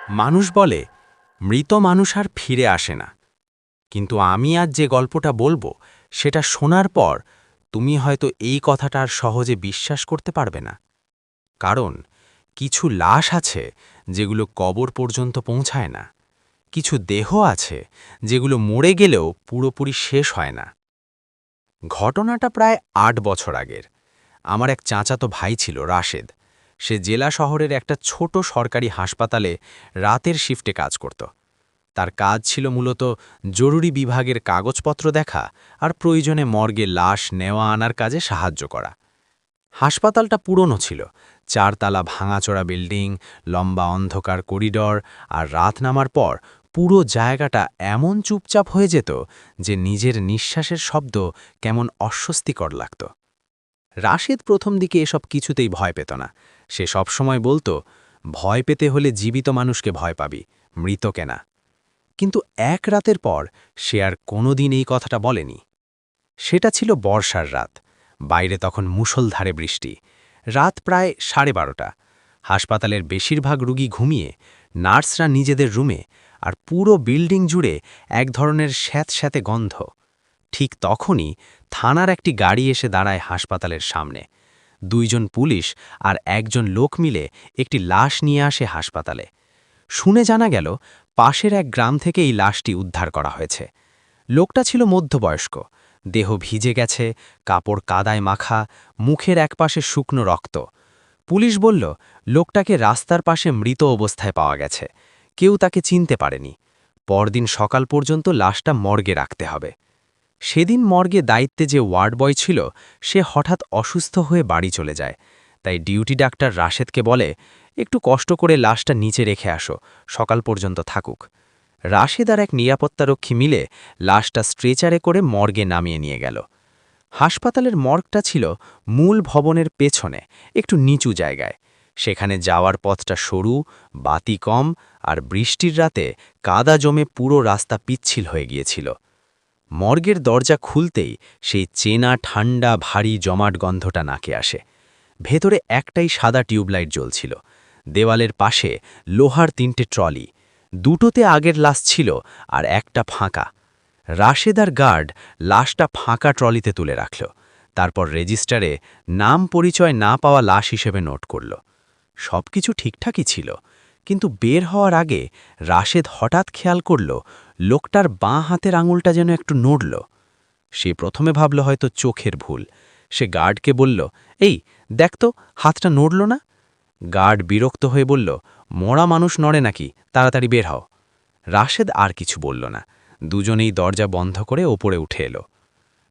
মানুষ বলে মৃত মানুষ আর ফিরে আসে না, কিন্তু আমি আজ যে গল্পটা বলবো সেটা শোনার পর তুমি হয়তো এই কথাটা আর সহজে বিশ্বাস করতে পারবে না। কারণ কিছু লাশ আছে যেগুলো কবর পর্যন্ত পৌঁছায় না, কিছু দেহ আছে যেগুলো মরে গেলেও পুরোপুরি শেষ হয় না। ঘটনাটা প্রায় ৮ বছর আগের। আমার এক চাচাতো ভাই ছিল রাশেদ। সে জেলা শহরের একটা ছোট সরকারি হাসপাতালে রাতের শিফটে কাজ করত। তার কাজ ছিল মূলত জরুরি বিভাগের কাগজপত্র দেখা আর প্রয়োজনে মর্গে লাশ নেওয়া আনার কাজে সাহায্য করা। হাসপাতালটা পুরনো ছিল, ৪ তলা ভাঙাচোরা বিল্ডিং, লম্বা অন্ধকার করিডর, আর রাত নামার পর পুরো জায়গাটা এমন চুপচাপ হয়ে যেত যে নিজের নিঃশ্বাসের শব্দ কেমন অস্বস্তিকর লাগত। রাশেদ প্রথম দিকে এসব কিছুতেই ভয় পেত না। সে সবসময় বলতো, ভয় পেতে হলে জীবিত মানুষকে ভয় পাবি, মৃতকে না। কিন্তু এক রাতের পর সে আর কোনোদিন এই কথাটা বলেনি। সেটা ছিল বর্ষার রাত। বাইরে তখন মুষলধারে বৃষ্টি। রাত প্রায় 12:30। হাসপাতালের বেশিরভাগ রুগী ঘুমিয়ে, নার্সরা নিজেদের রুমে, আর পুরো বিল্ডিং জুড়ে এক ধরনের স্যাঁতস্যাঁতে গন্ধ। ঠিক তখনই থানার একটি গাড়ি এসে দাঁড়ায় হাসপাতালের সামনে। 2জন পুলিশ আর একজন লোক মিলে একটি লাশ নিয়ে আসে হাসপাতালে। শুনে জানা গেল পাশের এক গ্রাম থেকে এই লাশটি উদ্ধার করা হয়েছে। লোকটা ছিল মধ্যবয়স্ক, দেহ ভিজে গেছে, কাপড় কাদায় মাখা, মুখের একপাশে শুকনো রক্ত। পুলিশ বলল, লোকটাকে রাস্তার পাশে মৃত অবস্থায় পাওয়া গেছে, কেউ তাকে চিনতে পারেনি। পরদিন সকাল পর্যন্ত লাশটা মর্গে রাখতে হবে। সেদিন মর্গে দায়িত্বে যে ওয়ার্ড বয় ছিল সে হঠাৎ অসুস্থ হয়ে বাড়ি চলে যায়। তাই ডিউটি ডাক্তার রাশেদকে বলে, একটু কষ্ট করে লাশটা নিচে রেখে আসো, সকাল পর্যন্ত থাকুক। রাশেদ আর এক নিরাপত্তারক্ষী মিলে লাশটা স্ট্রেচারে করে মর্গে নামিয়ে নিয়ে গেল। হাসপাতালের মর্গটা ছিল মূল ভবনের পেছনে, একটু নিচু জায়গায়। সেখানে যাওয়ার পথটা সরু, বাতি কম, আর বৃষ্টির রাতে কাদা জমে পুরো রাস্তা পিচ্ছিল হয়ে গিয়েছিল। মর্গের দরজা খুলতেই সেই চেনা ঠান্ডা ভারী জমাট গন্ধটা নাকে আসে। ভেতরে একটাই সাদা টিউবলাইট জ্বলছিল। দেওয়ালের পাশে লোহার 3টে ট্রলি, দুটোতে আগের লাশ ছিল আর একটা ফাঁকা। রাশেদ আর গার্ড লাশটা ফাঁকা ট্রলিতে তুলে রাখল। তারপর রেজিস্টারে নাম পরিচয় না পাওয়া লাশ হিসেবে নোট করল। সবকিছু ঠিকঠাকই ছিল, কিন্তু বের হওয়ার আগে রাশেদ হঠাৎ খেয়াল করল লোকটার বাঁ হাতের আঙুলটা যেন একটু নড়ল। সে প্রথমে ভাবল হয়তো চোখের ভুল। সে গার্ডকে বলল, এই দেখ তো, হাতটা নড়ল না। গার্ড বিরক্ত হয়ে বলল, মরা মানুষ নড়ে নাকি, তাড়াতাড়ি বের হও। রাশেদ আর কিছু বলল না। দুজনেই দরজা বন্ধ করে ওপরে উঠে এলো।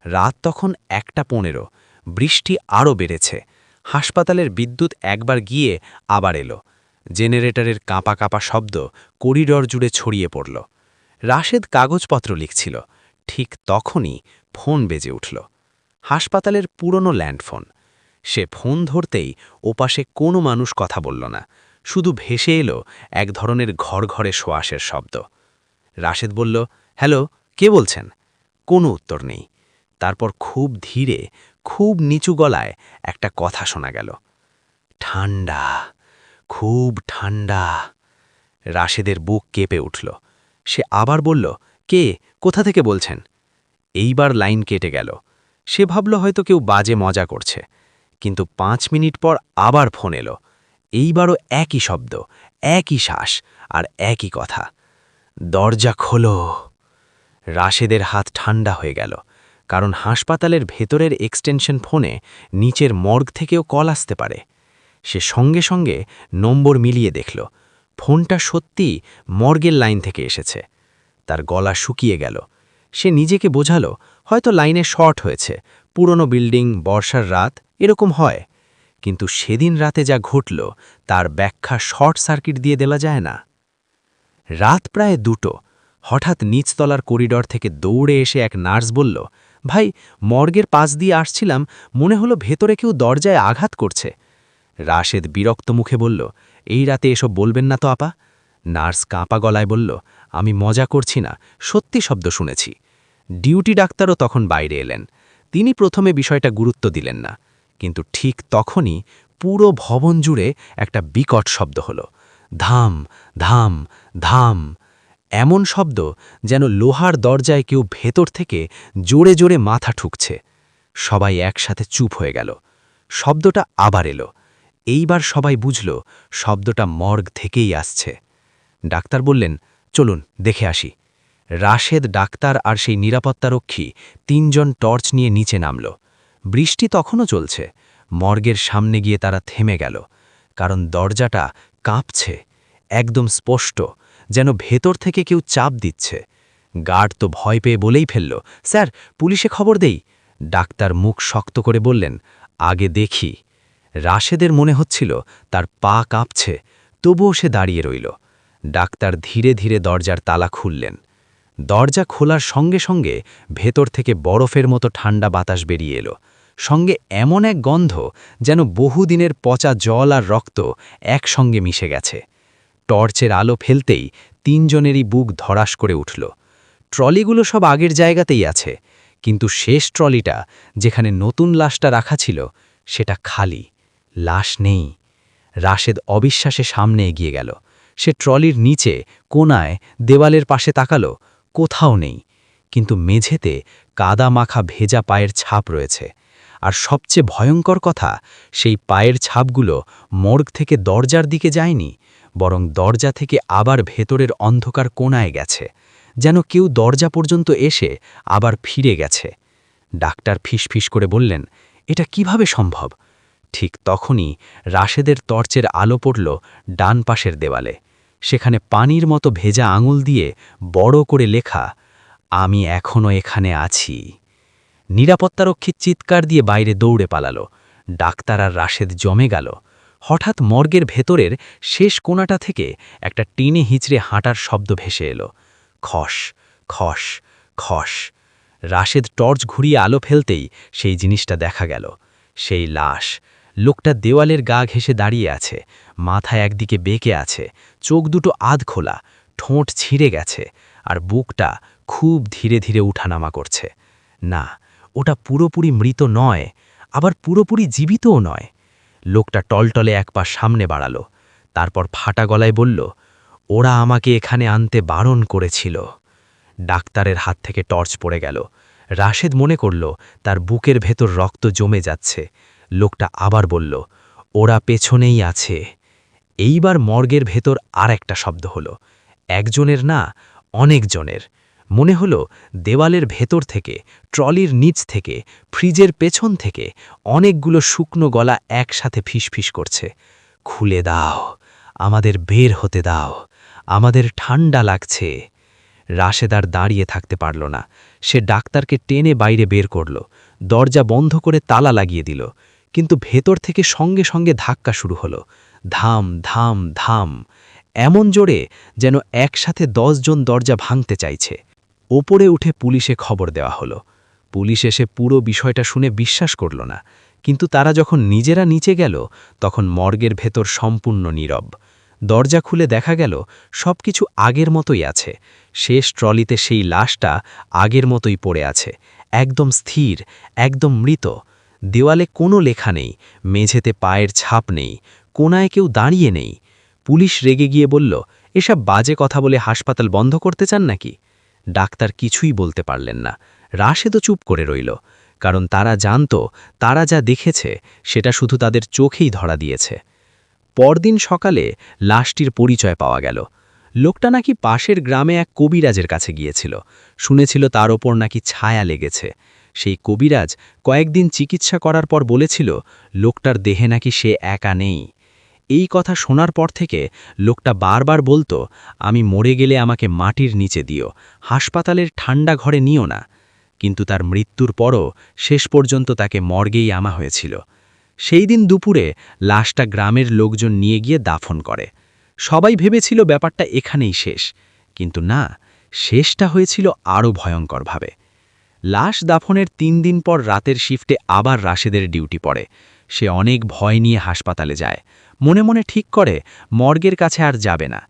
রাত তখন 1:15। বৃষ্টি আরও বেড়েছে। হাসপাতালের বিদ্যুৎ একবার গিয়ে আবার এলো। জেনারেটরের কাঁপা কাঁপা শব্দ করিডর জুড়ে ছড়িয়ে পড়ল। রাশেদ কাগজপত্র লিখছিল। ঠিক তখনই ফোন বেজে উঠল। হাসপাতালের পুরনো ল্যান্ডফোন। সে ফোন ধরতেই ওপাশে কোনো মানুষ কথা বলল না, শুধু ভেসে এলো এক ধরনের ঘরঘরে শোয়াশের শব্দ। রাশেদ বলল, হ্যালো, কে বলছেন? কোনো উত্তর নেই। তারপর খুব ধীরে, খুব নিচু গলায় একটা কথা শোনা গেল, ঠান্ডা, খুব ঠান্ডা। রাশেদের বুক কেঁপে উঠল। সে আবার বলল, কে, কোথা থেকে বলছেন? এইবার লাইন কেটে গেল। সে ভাবল হয়তো কেউ বাজে মজা করছে। কিন্তু 5 মিনিট পর আবার ফোন এলো। এইবারও একই শব্দ, একই শ্বাস, আর একই কথা, দরজা খোলো। রাশেদের হাত ঠান্ডা হয়ে গেল, কারণ হাসপাতালের ভেতরের এক্সটেনশন ফোনে নিচের মর্গ থেকেও কল আসতে পারে। সে সঙ্গে সঙ্গে নম্বর মিলিয়ে দেখল, ফোনটা সত্যিই মর্গের লাইন থেকে এসেছে। তার গলা শুকিয়ে গেল। সে নিজেকে বোঝালো, হয়তো লাইনে শর্ট হয়েছে, পুরনো বিল্ডিং, বর্ষার রাত, এরকম হয়। কিন্তু সেদিন রাতে যা ঘটল তার ব্যাখ্যা শর্ট সার্কিট দিয়ে দেওয়া যায় না। রাত প্রায় 2টো। হঠাৎ নিচতলার করিডর থেকে দৌড়ে এসে এক নার্স বলল, ভাই, মর্গের পাশ দিয়ে আসছিলাম, মনে হলো ভেতরে কেউ দরজায় আঘাত করছে। রাশেদ বিরক্ত মুখে বলল, এই রাতে এসব বলবেন না তো আপা। নার্স কাঁপা গলায় বলল, আমি মজা করছি না, সত্যি শব্দ শুনেছি। ডিউটি ডাক্তারও তখন বাইরে এলেন। তিনি প্রথমে বিষয়টা গুরুত্ব দিলেন না, কিন্তু ঠিক তখনই পুরো ভবন জুড়ে একটা বিকট শব্দ হলো। ধাম ধাম ধাম, এমন শব্দ যেন লোহার দরজায় কেউ ভেতর থেকে জোরে জোরে মাথা ঠুকছে। সবাই একসাথে চুপ হয়ে গেল। শব্দটা আবার এলো। এইবার সবাই বুঝল শব্দটা মর্গ থেকেই আসছে। ডাক্তার বললেন, চলুন দেখে আসি। রাশেদ, ডাক্তার আর সেই নিরাপত্তারক্ষী ৩ জন টর্চ নিয়ে নিচে নামল। বৃষ্টি তখনও চলছে। মর্গের সামনে গিয়ে তারা থেমে গেল, কারণ দরজাটা কাঁপছে, একদম স্পষ্ট, যেন ভেতর থেকে কেউ চাপ দিচ্ছে। গার্ড তো ভয় পেয়ে বলেই ফেলল, স্যার, পুলিশে খবর দেই। ডাক্তার মুখ শক্ত করে বললেন, আগে দেখি। রাশেদের মনে হচ্ছিল তার পা কাঁপছে, তবুও সে দাঁড়িয়ে রইল। ডাক্তার ধীরে ধীরে দরজার তালা খুললেন। দরজা খোলার সঙ্গে সঙ্গে ভেতর থেকে বরফের মতো ঠান্ডা বাতাস বেরিয়ে এলো, সঙ্গে এমন এক গন্ধ যেন বহুদিনের পচা জল আর রক্ত একসঙ্গে মিশে গেছে। টর্চের আলো ফেলতেই ৩ জনেরই বুক ধড়াস করে উঠল। ট্রলিগুলো সব আগের জায়গাতেই আছে, কিন্তু শেষ ট্রলিটা, যেখানে নতুন লাশটা রাখা ছিল, সেটা খালি, লাশ নেই। রাশেদ অবিশ্বাসে সামনে এগিয়ে গেল। সে ট্রলির নিচে কোনায় দেওয়ালের পাশে তাকালো, কোথাও নেই, কিন্তু মেঝেতে কাদা মাখা ভেজা পায়ের ছাপ রয়েছে। আর সবচেয়ে ভয়ঙ্কর কথা, সেই পায়ের ছাপগুলো মর্গ থেকে দরজার দিকে যায়নি, বরং দরজা থেকে আবার ভেতরের অন্ধকার কোণায় গেছে, যেন কেউ দরজা পর্যন্ত এসে আবার ফিরে গেছে। ডাক্তার ফিসফিস করে বললেন, এটা কিভাবে সম্ভব? ঠিক তখনই রাশেদের টর্চের আলো পড়ল ডান পাশের দেওয়ালে। সেখানে পানির মতো ভেজা আঙুল দিয়ে বড় করে লেখা, আমি এখনো এখানে আছি। নিরাপত্তারক্ষীর চিৎকার দিয়ে বাইরে দৌড়ে পালালো। ডাক্তার আর রাশেদ জমে গেল। হঠাৎ মর্গের ভেতরের শেষ কোণাটা থেকে একটা টেনে হিঁচড়ে হাঁটার শব্দ ভেসে এলো। খস খস খস। রাশেদ টর্চ ঘুরিয়ে আলো ফেলতেই সেই জিনিসটা দেখা গেল। সেই লাশ। লোকটা দেওয়ালের গা ঘেঁষে দাঁড়িয়ে আছে, মাথায় একদিকে বেঁকে আছে, চোখ দুটো আধ খোলা, ঠোঁট ছিঁড়ে গেছে, আর বুকটা খুব ধীরে ধীরে উঠানামা করছে। না, ওটা পুরোপুরি মৃত নয়, আবার পুরোপুরি জীবিতও নয়। লোকটা টলটলে এক পা সামনে বাড়ালো, তারপর ফাটা গলায় বলল, ওরা আমাকে এখানে আনতে বারণ করেছিল। ডাক্তারের হাত থেকে টর্চ পড়ে গেল। রাশেদ মনে করল তার বুকের ভেতর রক্ত জমে যাচ্ছে। লোকটা আবার বলল, ওরা পেছনেই আছে। এইবার মর্গের ভেতর আর একটা শব্দ হলো, একজনের না, অনেকজনের। মনে হলো দেওয়ালের ভেতর থেকে, ট্রলির নিচ থেকে, ফ্রিজের পেছন থেকে অনেকগুলো শুকনো গলা একসাথে ফিসফিস করছে, খুলে দাও, আমাদের বের হতে দাও, আমাদের ঠান্ডা লাগছে। রাশেদ আর দাঁড়িয়ে থাকতে পারল না। সে ডাক্তারকে টেনে বাইরে বের করল, দরজা বন্ধ করে তালা লাগিয়ে দিল। কিন্তু ভেতর থেকে সঙ্গে সঙ্গে ধাক্কা শুরু হলো, ধাম ধাম ধাম, এমন জোরে যেন একসাথে 10 জন দরজা ভাঙতে চাইছে। ওপরে উঠে পুলিশে খবর দেওয়া হলো। পুলিশ এসে পুরো বিষয়টা শুনে বিশ্বাস করল না, কিন্তু তারা যখন নিজেরা নিচে গেল, তখন মর্গের ভেতর সম্পূর্ণ নীরব। দরজা খুলে দেখা গেল সবকিছু আগের মতোই আছে। শেষ ট্রলিতে সেই লাশটা আগের মতোই পড়ে আছে, একদম স্থির, একদম মৃত। দেওয়ালে কোনো লেখা নেই, মেঝেতে পায়ের ছাপ নেই, কোনায় কেউ দাঁড়িয়ে নেই। পুলিশ রেগে গিয়ে বলল, এসব বাজে কথা বলে হাসপাতাল বন্ধ করতে চান নাকি? ডাক্তার কিছুই বলতে পারলেন না। রাশেদও চুপ করে রইল, কারণ তারা জানত তারা যা দেখেছে সেটা শুধু তাদের চোখেই ধরা দিয়েছে। পরদিন সকালে লাশটির পরিচয় পাওয়া গেল। লোকটা নাকি পাশের গ্রামে এক কবিরাজের কাছে গিয়েছিল, শুনেছিল তার ওপর নাকি ছায়া লেগেছে। সেই কবিরাজ কয়েকদিন চিকিৎসা করার পর বলেছিল লোকটার দেহে নাকি সে একা নেই। এই কথা শোনার পর থেকে লোকটা বারবার বলতো, আমি মরে গেলে আমাকে মাটির নিচে দিও, হাসপাতালের ঠান্ডা ঘরে নিও না। কিন্তু তার মৃত্যুর পরও শেষ পর্যন্ত তাকে মর্গেই আনা হয়েছিল। সেই দিন দুপুরে লাশটা গ্রামের লোকজন নিয়ে গিয়ে দাফন করে। সবাই ভেবেছিল ব্যাপারটা এখানেই শেষ, কিন্তু না, শেষটা হয়েছিল আরও ভয়ঙ্করভাবে। লাশ দাফনের 3 দিন পর রাতের শিফটে আবার রাশেদের ডিউটি পড়ে। সে অনেক ভয় নিয়ে হাসপাতালে যায়, মনে মনে ঠিক করে মর্গের কাছে আর যাবে না।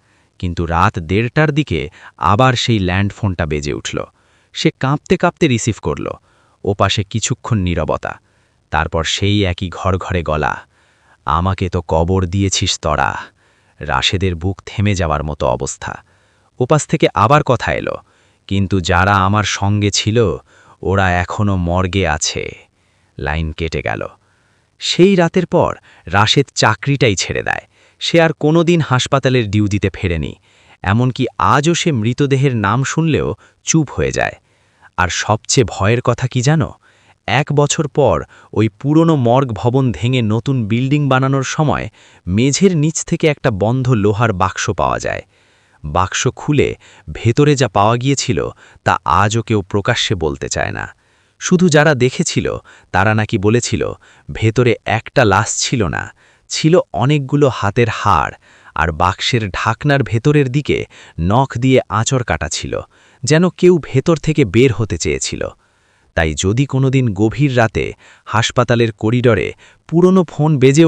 কিন্তু রাত 1:30টার দিকে আবার সেই ল্যান্ডফোনটা বেজে উঠল। সে কাঁপতে কাঁপতে রিসিভ করল। ওপাশে কিছুক্ষণ নীরবতা, তারপর সেই একই ঘর ঘরে গলা, আমাকে তো কবর দিয়েছিস তোরা। রাশেদের বুক থেমে যাওয়ার মতো অবস্থা। ওপাশ থেকে আবার কথা এলো, কিন্তু যারা আমার সঙ্গে ছিল ওরা এখনো মর্গে আছে। লাইন কেটে গেল। সেই রাতের পর রাশেদ চাকরিটাই ছেড়ে দেয়। সে আর কোনোদিন হাসপাতালের ডিউটিতে ফেরেনি। এমনকি আজও সে মৃতদেহের নাম শুনলেও চুপ হয়ে যায়। আর সবচেয়ে ভয়ের কথা কি জানো? 1 বছর পর ওই পুরনো মর্গ ভবন ভেঙে নতুন বিল্ডিং বানানোর সময় মেঝের নিচ থেকে একটা বন্ধ লোহার বাক্স পাওয়া যায়। বাক্স খুলে ভেতরে যা পাওয়া গিয়েছিল তা আজও কেউ প্রকাশ্যে বলতে চায় না। শুধু যারা দেখেছিল তারা নাকি বলেছিল ভেতরে একটা লাশ ছিল না, ছিল অনেকগুলো হাতের হাড়, আর বাক্সের ঢাকনার ভেতরের দিকে নখ দিয়ে আঁচড় কাটা ছিল, যেন কেউ ভেতর থেকে বের হতে চেয়েছিল। তাই যদি কোনোদিন গভীর রাতে হাসপাতালের করিডরে পুরনো ফোন বেজে